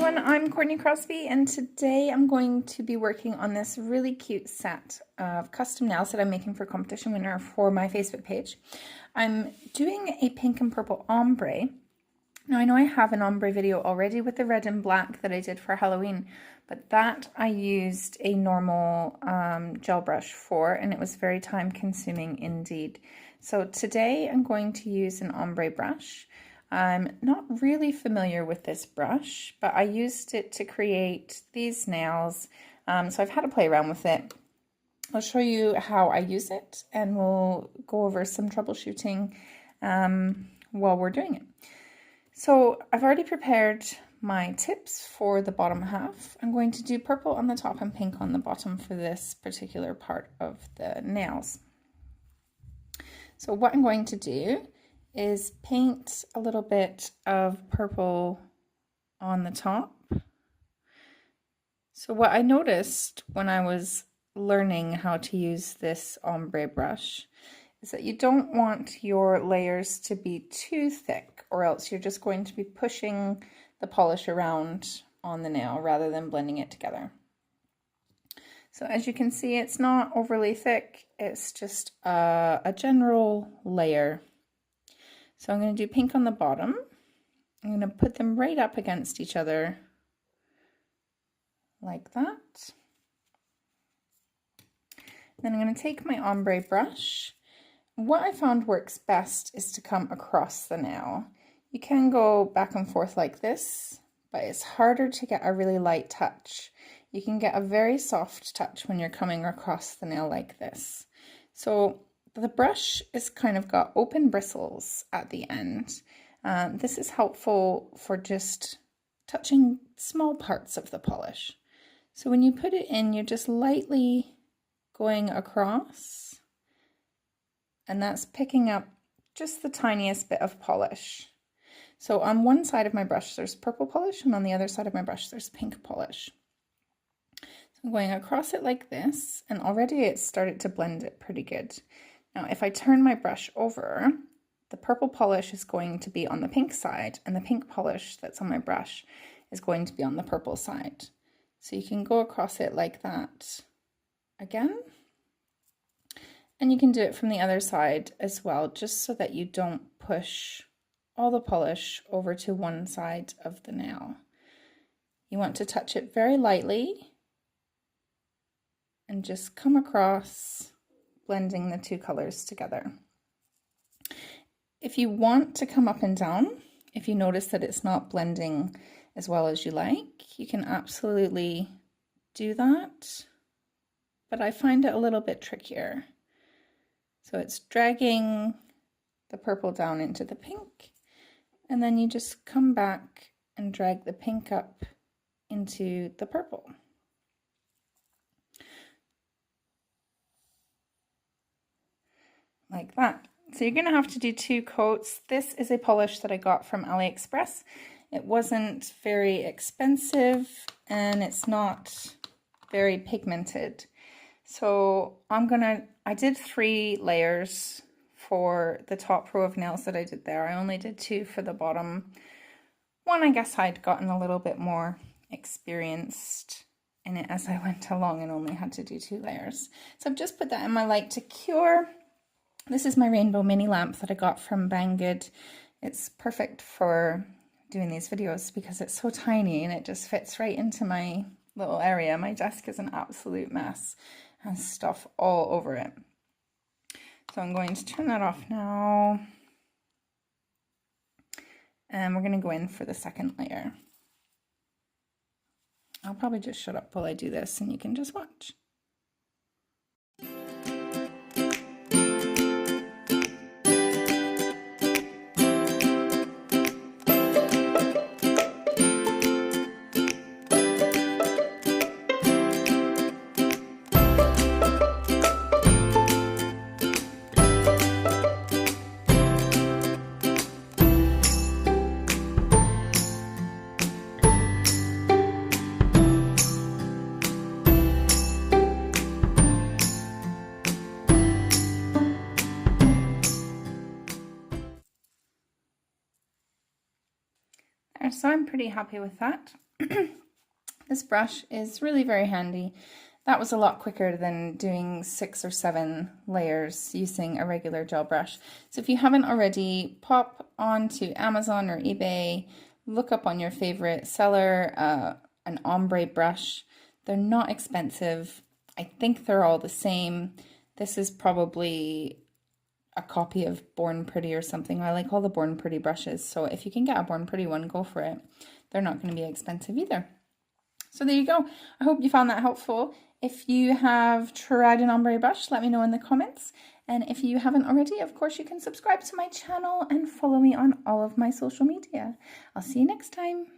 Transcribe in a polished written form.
everyone, I'm Courtney Crosbie, and today I'm going to be working on this really cute set of custom nails that I'm making for competition winner for my Facebook page. I'm doing a pink and purple ombre. Now I know I have an ombre video already with the red and black that I did for Halloween, but that I used a normal gel brush for, and it was very time consuming indeed. So today I'm going to use an ombre brush. I'm not really familiar with this brush, but I used it to create these nails, so I've had to play around with it. I'll show you how I use it, and we'll go over some troubleshooting while we're doing it. So I've already prepared my tips for the bottom half. I'm going to do purple on the top and pink on the bottom for this particular part of the nails. So what I'm going to do is paint a little bit of purple on the top. So what I noticed when I was learning how to use this ombre brush is that you don't want your layers to be too thick, or else you're just going to be pushing the polish around on the nail rather than blending it together. So as you can see, it's not overly thick, it's just a general layer. So I'm going to do pink on the bottom. I'm going to put them right up against each other like that. Then I'm going to take my ombre brush. What I found works best is to come across the nail. You can go back and forth like this, but it's harder to get a really light touch. You can get a very soft touch when you're coming across the nail like this. So the brush is kind of got open bristles at the end. This is helpful for just touching small parts of the polish. So when you put it in, you're just lightly going across, and that's picking up just the tiniest bit of polish. So on one side of my brush there's purple polish, and on the other side of my brush there's pink polish. So I'm going across it like this, and already it's started to blend it pretty good. Now, if I turn my brush over, the purple polish is going to be on the pink side, and the pink polish that's on my brush is going to be on the purple side. So you can go across it like that again, and you can do it from the other side as well, just so that you don't push all the polish over to one side of the nail. You want to touch it very lightly and just come across, blending the two colors together. If you want to come up and down, if you notice that it's not blending as well as you like, you can absolutely do that, but I find it a little bit trickier. So it's dragging the purple down into the pink, and then you just come back and drag the pink up into the purple. Like that. So you're going to have to do 2 coats. This is a polish that I got from AliExpress. It wasn't very expensive, and it's not very pigmented. So I did 3 layers for the top row of nails that I did there. I only did 2 for the bottom. One, I guess I'd gotten a little bit more experienced in it as I went along and only had to do 2 layers. So I've just put that in my light to cure. This is my rainbow mini lamp that I got from Banggood. It's perfect for doing these videos because it's so tiny and it just fits right into my little area. My desk is an absolute mess, has stuff all over it. So I'm going to turn that off now, and we're going to go in for the second layer. I'll probably just shut up while I do this and you can just watch. So I'm pretty happy with that. This brush is really very handy. That was a lot quicker than doing 6 or 7 layers using a regular gel brush. So if you haven't already, pop onto Amazon or eBay, look up on your favorite seller an ombre brush. They're not expensive. I think they're all the same. This is probably a copy of Born Pretty or something. I like all the Born Pretty brushes, so if you can get a Born Pretty one, go for it. They're not going to be expensive either. So there you go. I hope you found that helpful. If you have tried an ombre brush, let me know in the comments. And if you haven't already, of course, you can subscribe to my channel and follow me on all of my social media. I'll see you next time.